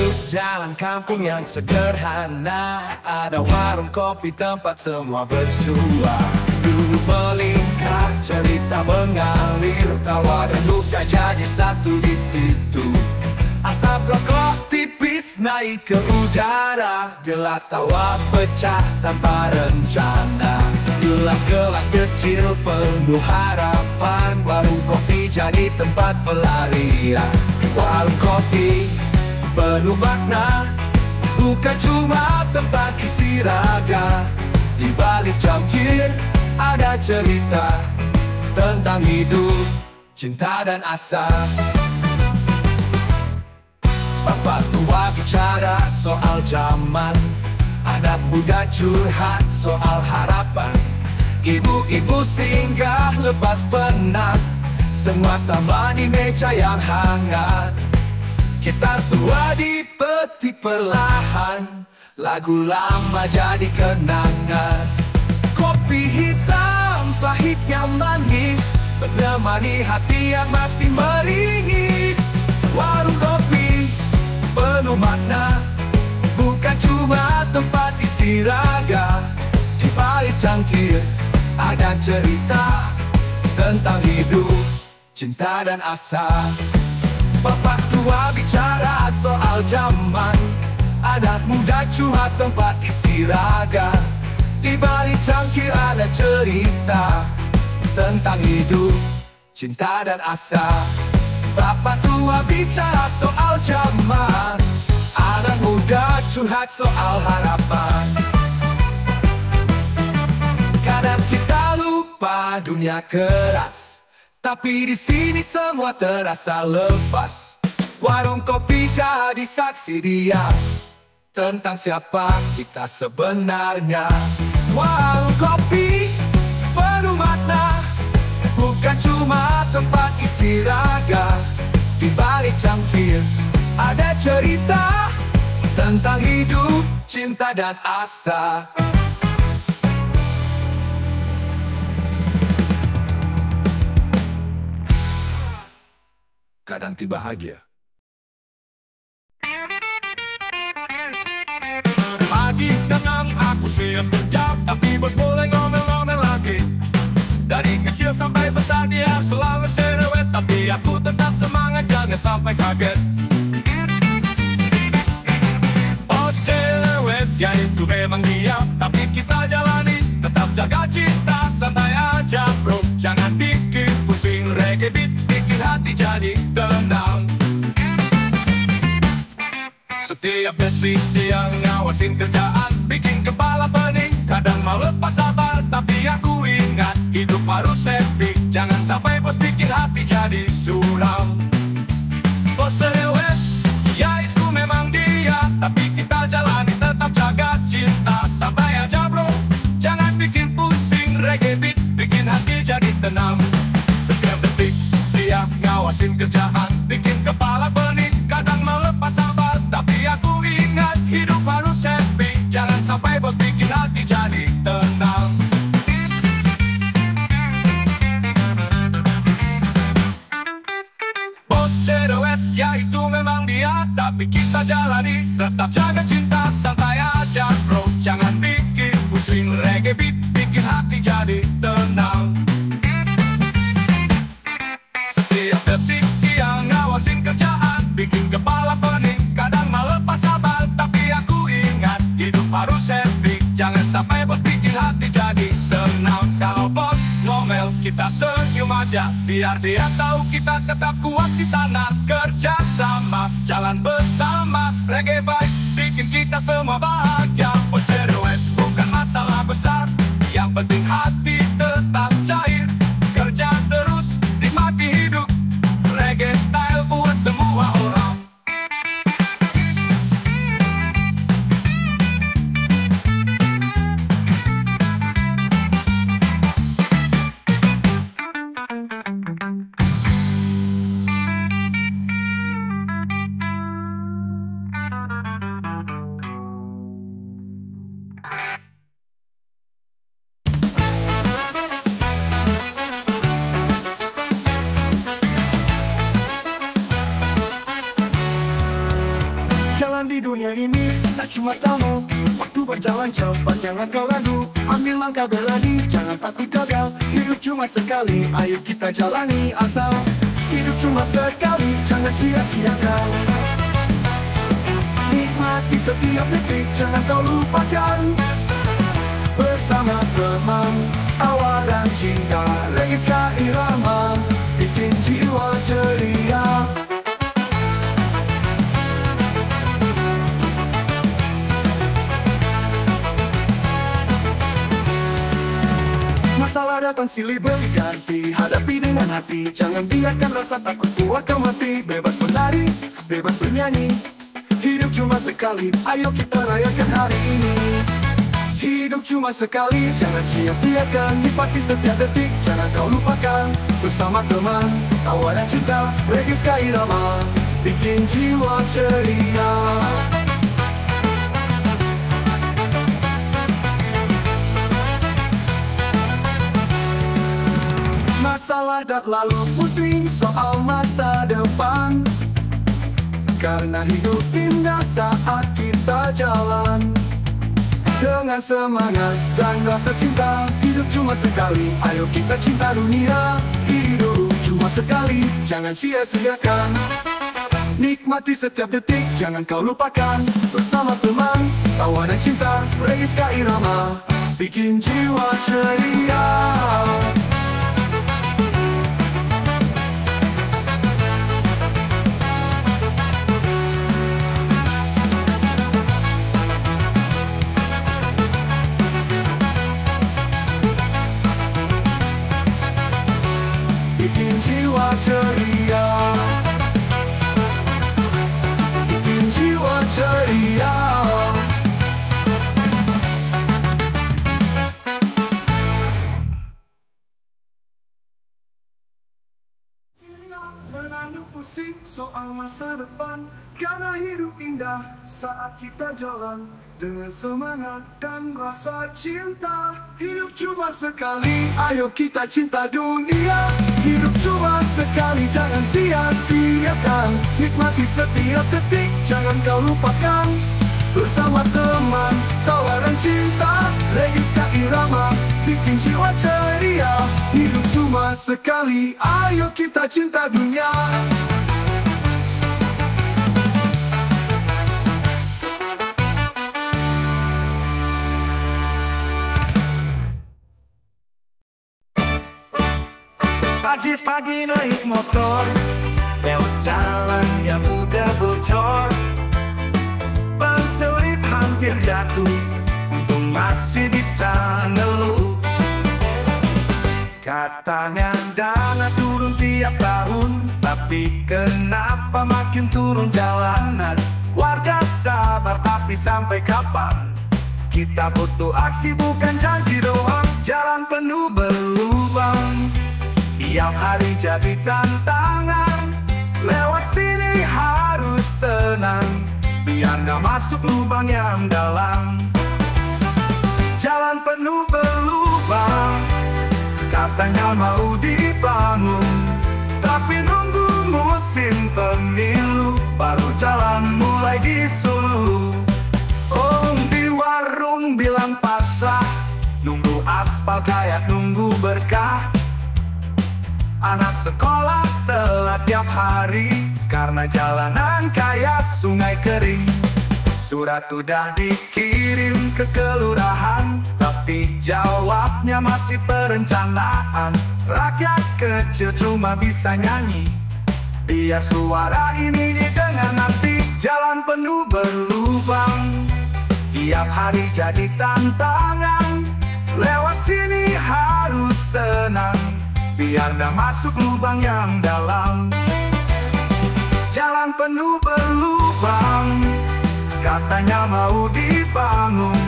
Hidup jalan kampung yang sederhana, ada warung kopi tempat semua bersua. Dulu melingkar, cerita mengalir, tawa dan duka jadi satu di situ. Asap rokok tipis naik ke udara, gelak tawa pecah tanpa rencana. Gelas-gelas kecil penuh harapan, warung kopi jadi tempat pelarian. Warung kopi penuh makna, bukan cuma tempat istirahat. Di balik cangkir ada cerita tentang hidup, cinta dan asa. Bapak tua bicara soal zaman, anak muda curhat soal harapan. Ibu-ibu singgah lepas penat, semua sama di meja yang hangat. Gitar tua dipetik perlahan, lagu lama jadi kenangan. Kopi hitam pahitnya manis, menemani hati yang masih meringis. Warung kopi penuh makna, bukan cuma tempat istirahat. Di balik cangkir ada cerita tentang hidup, cinta dan asa. Bapak tua bicara soal zaman, anak muda curhat tempat istirahat. Di balik cangkir ada cerita tentang hidup, cinta dan asa. Bapak tua bicara soal zaman, anak muda curhat soal harapan. Kadang kita lupa dunia keras, tapi di sini semua terasa lepas. Warung kopi jadi saksi diam tentang siapa kita sebenarnya. Warung kopi penuh makna, bukan cuma tempat istirahat. Di balik cangkir ada cerita tentang hidup, cinta dan asa. Kadang tiba bahagia. Pagi tenang aku siap kerja, tapi bos mulai ngomel-ngomel lagi. Dari kecil sampai besar dia selalu cerewet, tapi aku tetap semangat jangan sampai kaget. Oh cerewet, ya itu memang dia, tapi kita jalani, tetap jaga cinta, santai aja bro. Jangan bikin pusing reggae beat, bikin hati jadi tenang. Setiap detik dia ngawasin kerjaan, bikin kepala pening, kadang mau lepas sabar, tapi aku ingat hidup harus happy. Jangan sampai bos bikin hati jadi suram. Bos cerewet, ya itu memang dia, tapi kita jalani, tetap jaga cinta, santai aja bro. Jangan bikin pusing reggae beat, bikin hati jadi tenang. Setiap detik dia ngawasin kerjaan, bikin kepala pening, kadang mau lepas sabar, tapi aku ingat hidup harus happy. Jangan sampai bos bikin hati jadi tenang. Bos cerewet, ya itu memang dia, tapi kita jalani, tetap jaga cinta, santai aja bro. Jangan bikin pusing reggae beat, bikin hati jadi tenang. Setiap detik dia ngawasin kerjaan, bikin kepala pening, kadang mau lepas sabar, tapi aku ingat hidup harus happy. Jangan sampai bos bikin hati jadi tenang. Kalau bos ngomel kita senyum aja, biar dia tahu kita tetap kuat di sana. Kerja sama, jalan bersama, reggae vibes bikin kita semua bahagia. Bos cerewet bukan masalah besar, yang penting hati tetap cair. Kerja terus, nikmati hidup, reggae style buat semua orang. cuma kamu. Waktu berjalan cepat, jangan kau ragu. Ambil langkah berani, jangan takut gagal. Hidup cuma sekali, ayo kita jalani. Asal hidup cuma sekali, jangan sia-siakan. Nikmati setiap detik, jangan kau lupakan. Bersama teman, tawa dan cinta, Regiska Irama bikin jiwa ceria. Masalah datang silih berganti, hadapi dengan hati. Jangan biarkan rasa takut buat kau mati. Bebas menari, bebas bernyanyi. Hidup cuma sekali, ayo kita rayakan hari ini. Hidup cuma sekali, jangan sia-siakan. Nikmati setiap detik, jangan kau lupakan. Bersama teman, tawa dan cinta, Regiska Irama bikin jiwa ceria. Masalah dah lalu, pusing soal masa depan. Karena hidup indah saat kita jalan dengan semangat dan rasa cinta. Hidup cuma sekali, ayo kita cinta dunia. Hidup cuma sekali, jangan sia-siakan. Nikmati setiap detik, jangan kau lupakan. Bersama teman, tawa dan cinta, Regiska Irama bikin jiwa ceria. Bikin jiwa ceria, bikin jiwa ceria. Menanduk pusing soal masa depan. Karena hidup indah saat kita jalan dengan semangat dan rasa cinta. Hidup cuma sekali, ayo kita cinta dunia. Hidup cuma sekali, jangan sia-siakan. Nikmati setiap detik, jangan kau lupakan. Bersama teman, tawa dan cinta, Regiska Irama bikin jiwa ceria. Hidup cuma sekali, ayo kita cinta dunia. Pagi-pagi naik motor, lewat jalan yang udah bocor. Ban selip hampir jatuh, untung masih bisa ngeluh. Katanya dana turun tiap tahun, tapi kenapa makin turun jalanan? Warga sabar, tapi sampai kapan? Kita butuh aksi bukan janji doang. Jalan penuh berlubang, tiap hari jadi tantangan. Lewat sini harus tenang, biar gak masuk lubang yang dalam. Jalan penuh berlubang, katanya mau dibangun, tapi nunggu musim pemilu, baru jalan mulai disuluh. Oh, di warung bilang pasrah, nunggu aspal kayak nunggu berkah. Anak sekolah telat tiap hari, karena jalanan kayak sungai kering. Surat udah dikirim ke kelurahan, tapi jawabnya masih perencanaan. Rakyat kecil cuma bisa nyanyi, biar suara ini didengar nanti. Jalan penuh berlubang, tiap hari jadi tantangan. Lewat sini harus tenang, biar gak masuk lubang yang dalam. Jalan penuh berlubang, katanya mau dibangun,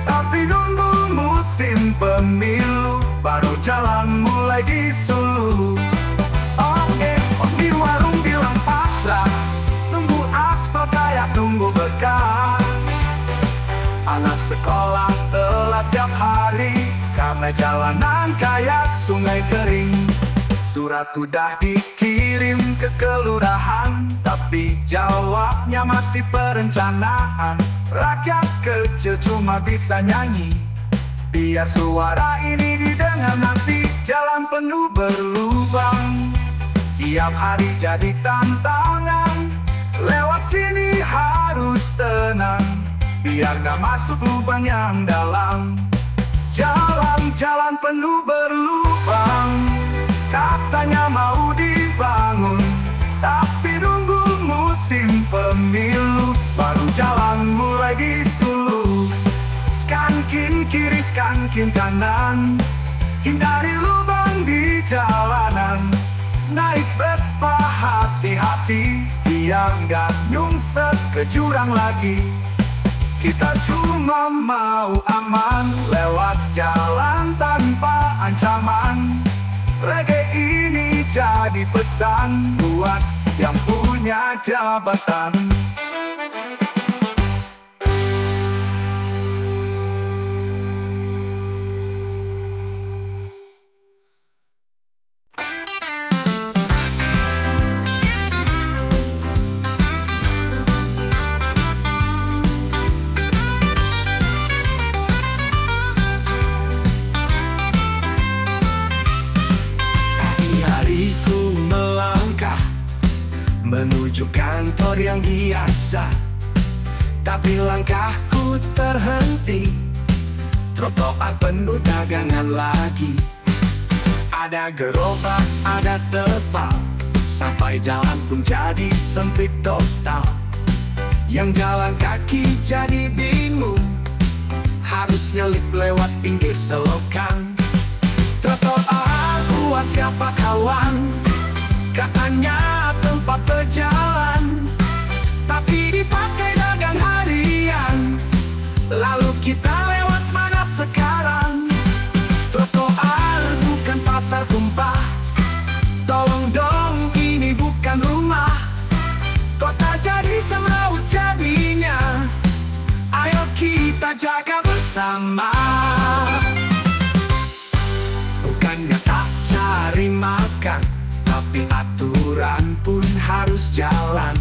tapi nunggu musim pemilu, baru jalan mulai disuluh. Oke, di warung bilang pasrah, nunggu aspal kayak nunggu berkah. Anak sekolah telat tiap hari, karena jalanan kayak sungai kering. Surat udah dikirim ke kelurahan, tapi jawabnya masih perencanaan. Rakyat kecil cuma bisa nyanyi, biar suara ini didengar nanti. Jalan penuh berlubang, tiap hari jadi tantangan. Lewat sini harus tenang, biar gak masuk lubang yang dalam. Jalan-jalan penuh berlubang, katanya mau dibangun, tapi nunggu musim pemilu, baru jalan mulai disuluh. Skankin kiri, skankin kanan, hindari lubang di jalanan. Naik Vespa hati-hati, biar nggak nyungsep ke jurang lagi. Kita cuma mau aman, lewat jalan tanpa ancaman. Reggae ini jadi pesan buat yang punya jabatan. Hari-hariku melangkah menuju kantor yang biasa, tapi langkahku terhenti. Trotoar penuh dagangan lagi, ada gerobak, ada terpal, sampai jalan pun jadi sempit total. Yang jalan kaki jadi bingung, harus nyelip lewat pinggir selokan. Trotoar buat siapa kawan? Katanya tempat berjalan, tapi dipakai dagang harian. Lalu kita lewat mana sekarang? Trotoar bukan pasar tumpah, tolong dong, ini bukan rumah. Kota jadi semraut jadinya, ayo kita jaga bersama. Bukannya tak cari makan, tapi aturan pun harus jalan.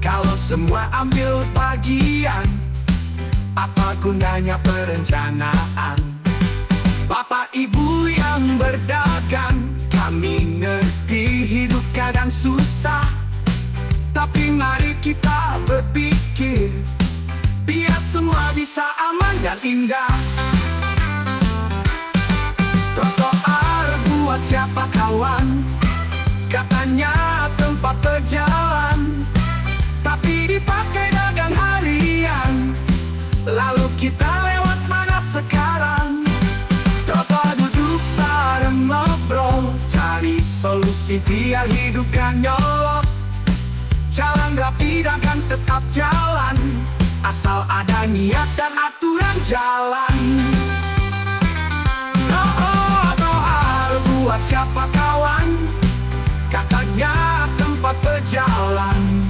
Kalau semua ambil bagian, apa gunanya perencanaan? Bapak ibu yang berdagang, kami ngerti hidup kadang susah, tapi mari kita berpikir, biar semua bisa aman dan indah. Trotoar buat siapa kawan? Katanya tempat berjalan, tapi dipakai dagang harian. Lalu kita lewat mana sekarang? Trotoar duduk bareng ngobrol, cari solusi biar hidup gak nyolok. Jalan rapi dan kan tetap jalan, asal ada niat dan aturan jalan. Buat siapa kawan? Katanya tempat berjalan.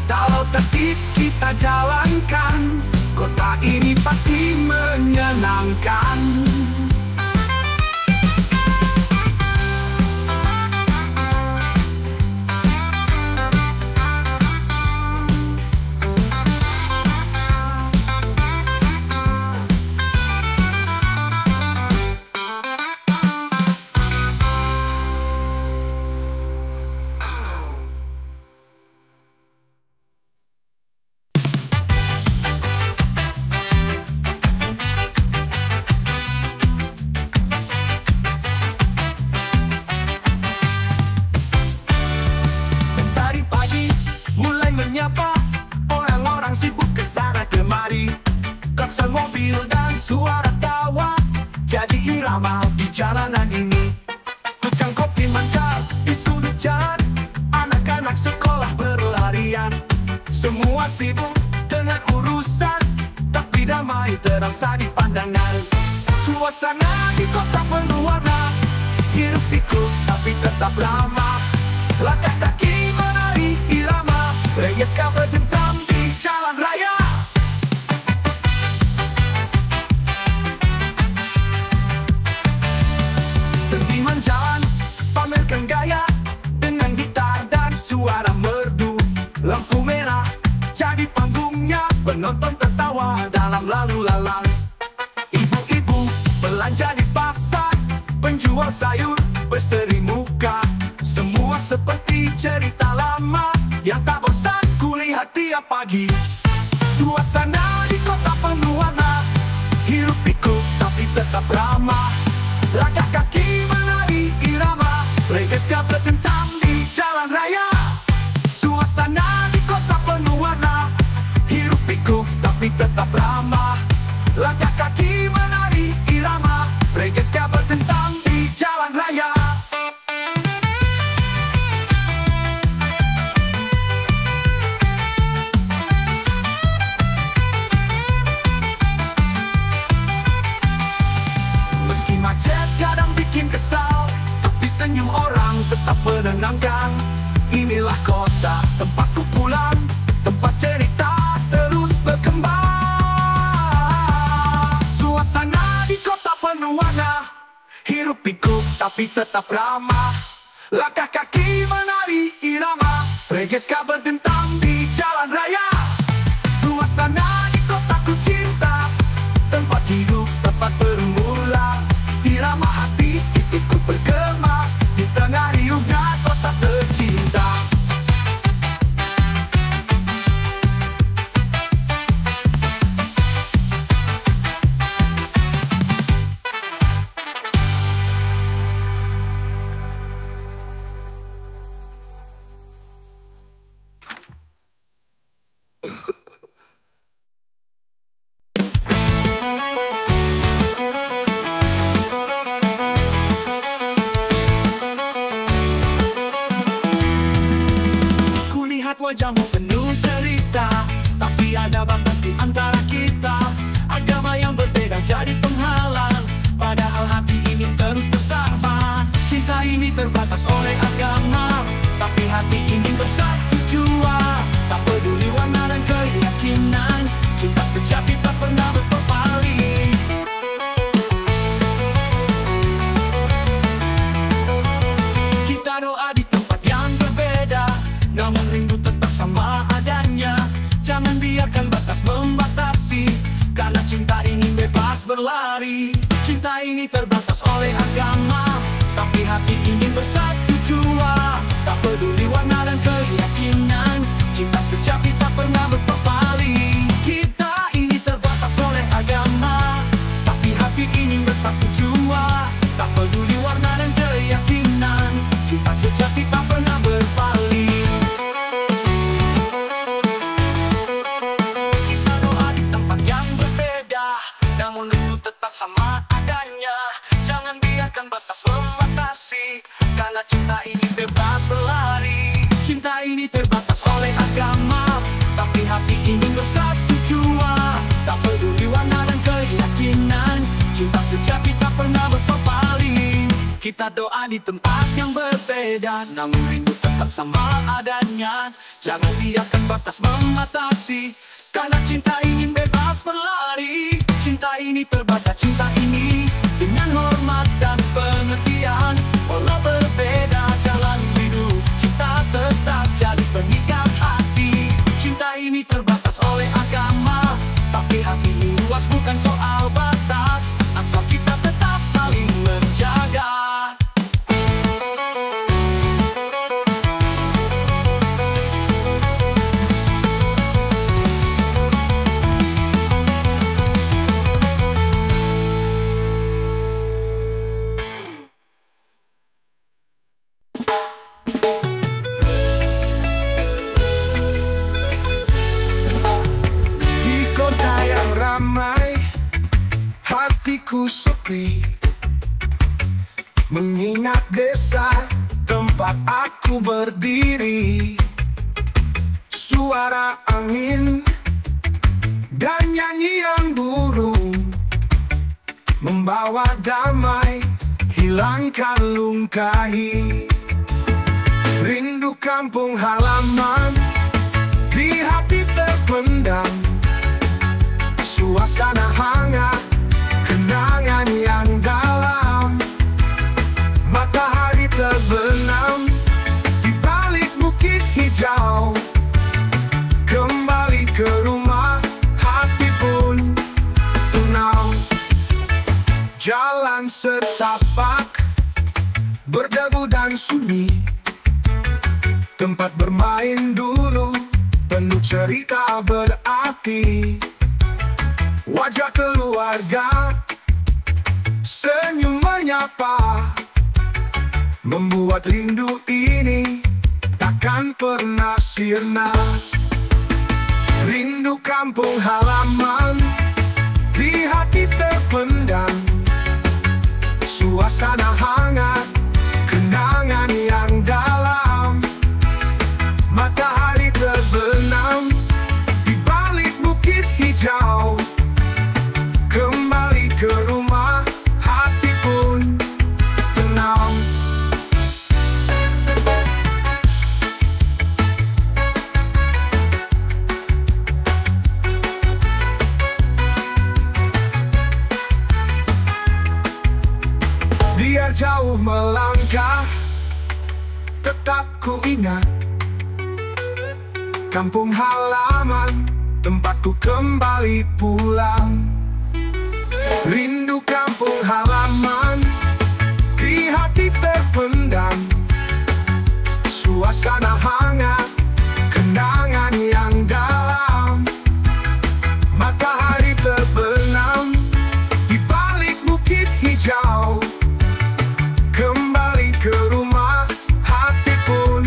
Kalau tertib kita jalankan, kota ini pasti menyenangkan. Menyapa orang-orang sibuk kesana kemari, klakson mobil dan suara tawa jadi irama di jalanan ini. Tukang kopi mantap di sudut jalan, anak-anak sekolah berlarian. Semua sibuk dengan urusan, tapi damai terasa di pandangan. Suasana di kota penuh warna, hirup pikuk tapi tetap ramah. Langkah kaki menari irama, reggae ska berdentam di jalan raya. Seniman jalan pamerkan gaya, dengan gitar dan suara merdu. Lampu merah jadi panggungnya, penonton tertawa dalam lalu lalang. Ibu-ibu belanja di pasar, penjual sayur berseri muka. Semua seperti cerita lama yang tak bosan kulihat tiap pagi. Suasana di kota penuh warna, hiruk pikuk tapi tetap ramah. Langkah kaki menari irama, regeska bertentang di jalan raya. Suasana di kota penuh warna, hiruk pikuk tapi tetap ramah. Langkah kaki menari irama, regeska bertentang di jalan raya. Meski macet kadang bikin kesal, tapi senyum orang tetap menenangkan. Inilah kota tempatku pulang, tempat cerita terus berkembang. Suasana di kota penuh warna, hiruk pikuk tapi tetap ramah. Langkah kaki menari irama, regeska berdentang di jalan raya. Suasana di kotaku cinta, tempat hidup, tempat bermula. Irama hati ikut bergema di tengah riuhnya kota tercinta. Wajahmu penuh cerita, tapi ada batas di antara kita. Agama yang berbeda jadi penghalang, padahal hati ini terus bersama. Cinta ini terbatas oleh agama, tapi hati ini bersatu jua. Tak peduli warna dan keyakinan, cinta sejati tak pernah berpaling. Kita doa di tempat yang berbeda, namun rindu tetap sama adanya. Jangan biarkan batas membatasi, karena cinta ini bebas berlari. Cinta ini terbatas oleh agama, tapi hati ini bersatu jua. Tak peduli warna dan keyakinan, cinta sejati tak pernah berpaling. Kita ini terbatas oleh agama, tapi hati ini bersatu jua. Tak peduli warna dan keyakinan, cinta sejati tak pernah berpaling. Sama adanya, jangan biarkan batas membatasi, karena cinta ini bebas berlari. Cinta ini terbatas oleh agama, tapi hati ini bersatu jua. Tak peduli warna dan keyakinan, cinta sejati tak pernah berpaling. Kita doa di tempat yang berbeda, namun rindu tetap sama adanya. Jangan biarkan batas membatasi, karena cinta ini bebas berlari. Cinta ini terbaca, cinta ini dengan hormat dan pengertian. Walau berbeda jalan hidup, cinta tetap jadi pengikat hati. Cinta ini terbatas oleh agama, tapi hati ini luas bukan soal batas, asal kita tetap saling menjaga. Hatiku sepi, mengingat desa tempat aku berdiri. Suara angin dan nyanyian burung membawa damai, hilangkan lungkahi. Rindu kampung halaman di hati terpendam, suasana hangat, kenangan yang dalam. Matahari terbenam di balik bukit hijau, kembali ke rumah berdebu dan sunyi. Tempat bermain dulu penuh cerita berarti. Wajah keluarga senyum menyapa, membuat rindu ini takkan pernah sirna. Rindu kampung halaman di hati terpendam, suasana hangat, kenangan yang dalam. Matahari terbenam di balik bukit hijau. Kembali ke rumah, hati pun tenang. Biar jauh melangkah, tetap ku ingat kampung halaman, tempatku kembali pulang. Rindu kampung halaman di hati terpendam, suasana hangat, kenangan yang dalam. Matahari terbenam di balik bukit hijau. Kembali ke rumah, hati pun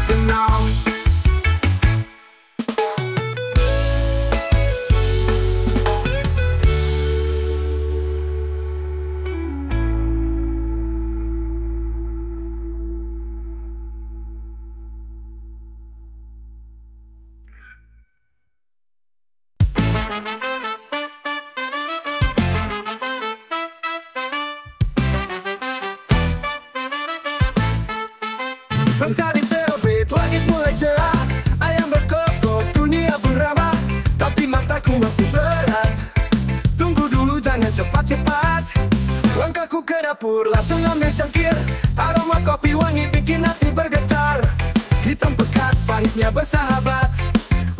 tenang. Mentari terbit, langit mulai cerah, ayam berkokok, dunia pun ramah. Tapi mataku masih berat, tunggu dulu jangan cepat-cepat. Langkahku ke dapur, langsung ambil cangkir. Aroma kopi wangi bikin hati bergetar. Hitam pekat, pahitnya bersahabat.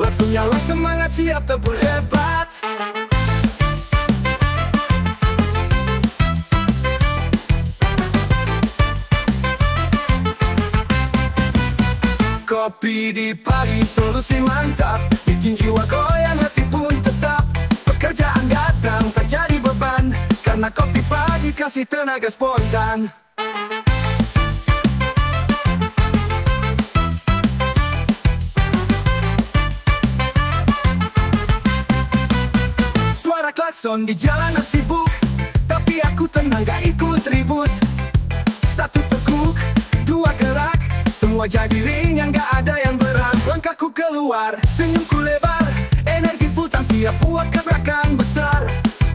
Langsung nyala semangat, siap tempur hebat. Kopi di pagi solusi mantap, bikin jiwa goyang, hati pun tetap. Pekerjaan datang tak jadi beban, karena kopi pagi kasih tenaga spontan. Suara klakson di jalanan sibuk, tapi aku tenang gak ikut ribut. Satu tekuk, dua gerak, semua jadi ringan, gak ada yang berat. Langkahku keluar, senyumku lebar, energi full tak siap buat gebrakan besar.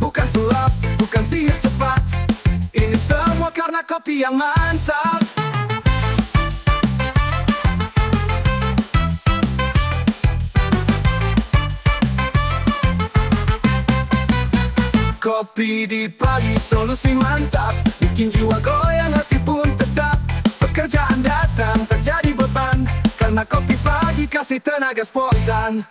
Bukan sulap, bukan sihir cepat, ini semua karena kopi yang mantap. Kopi di pagi solusi mantap, bikin jiwa goyang, hati pun tetap. Pekerjaan datang tak jadi beban, karena kopi pagi kasih tenaga spontan.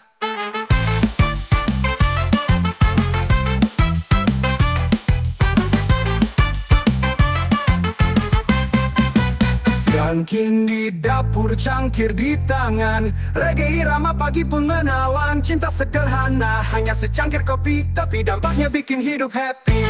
Skanking di dapur, cangkir di tangan, reggae irama pagi pun menawan. Cinta sederhana, hanya secangkir kopi, tapi dampaknya bikin hidup happy.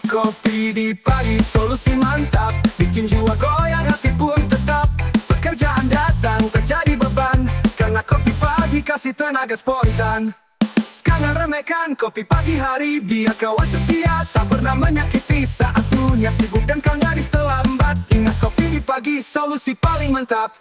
Kopi di pagi solusi mantap, bikin jiwa goyang, hati pun tetap. Pekerjaan datang tak jadi beban, karena kopi pagi kasih tenaga spontan. Sekarang remehkan kopi pagi hari, dia kawan setia, tak pernah menyakiti saat dunia sibuk dan kau nyaris terlambat. Ingat kopi di pagi solusi paling mantap.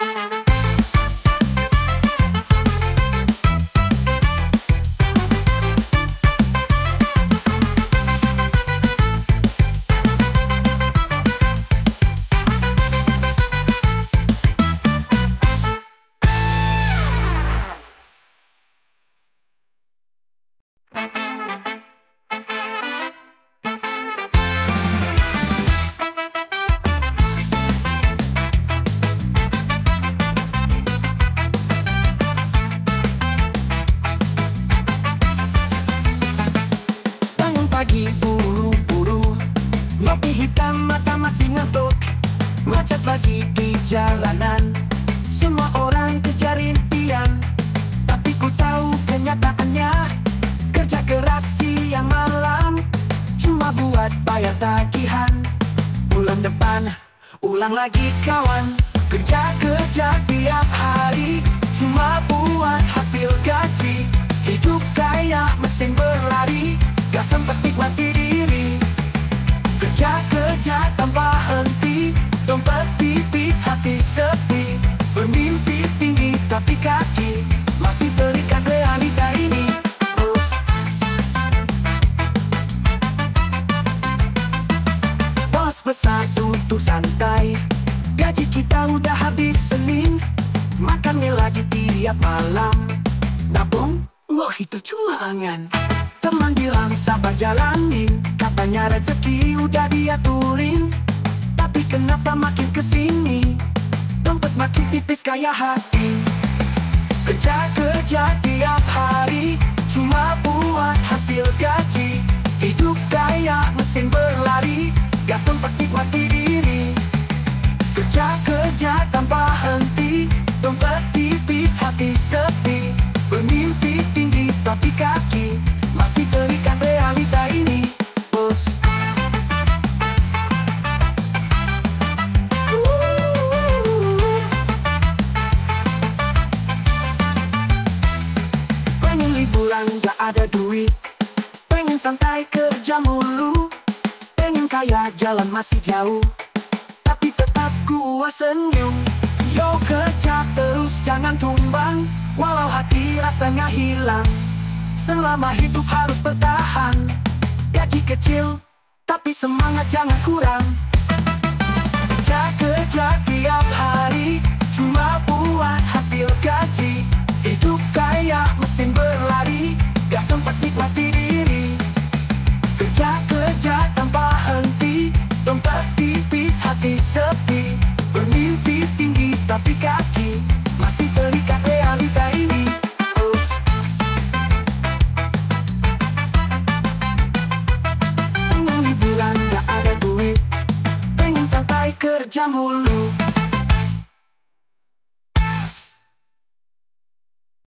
lagi buru-buru, ngopi hitam mata masih ngantuk, macet lagi di jalanan. Semua orang kejar impian, tapi ku tahu kenyataannya, kerja keras siang malam cuma buat bayar tagihan. Bulan depan ulang lagi kawan, kerja tiap hari cuma buat hasil gaji. Hidup kayak mesin berlari, gak sempet nikmati diri. Kerja tanpa henti, dompet tipis hati sepi. Bermimpi tinggi tapi kaki masih terikat realita ini. Bos besar tutup santai, gaji kita udah habis Senin, makannya lagi tiap malam. Nabung, wah itu cuma angan. Teman bilang sabar jalanin, katanya rezeki udah diaturin. Tapi kenapa makin kesini, dompet makin tipis kayak hati. Kerja tiap hari cuma buat hasil gaji. Hidup kayak mesin berlari, gak sempet nikmati diri. Kerja tanpa henti, dompet tipis hati sepi. Bermimpi tinggi tapi kaki masih terikat realita ini. Bos, pengen liburan gak ada duit, pengen santai kerja mulu, pengen kaya jalan masih jauh, tapi tetap gua senyum. Yo kerja terus jangan tumbang, walau hati rasanya hilang. Selama hidup harus bertahan, gaji kecil tapi semangat jangan kurang. Kerja tiap hari cuma buat hasil gaji. Hidup kayak mesin berlari, gak sempet nikmati diri. Kerja tanpa henti, dompet tipis hati sepi. Bermimpi tinggi tapi kaki masih terikat realita ini. Pengen liburan gak ada duit, pengen santai kerja mulu,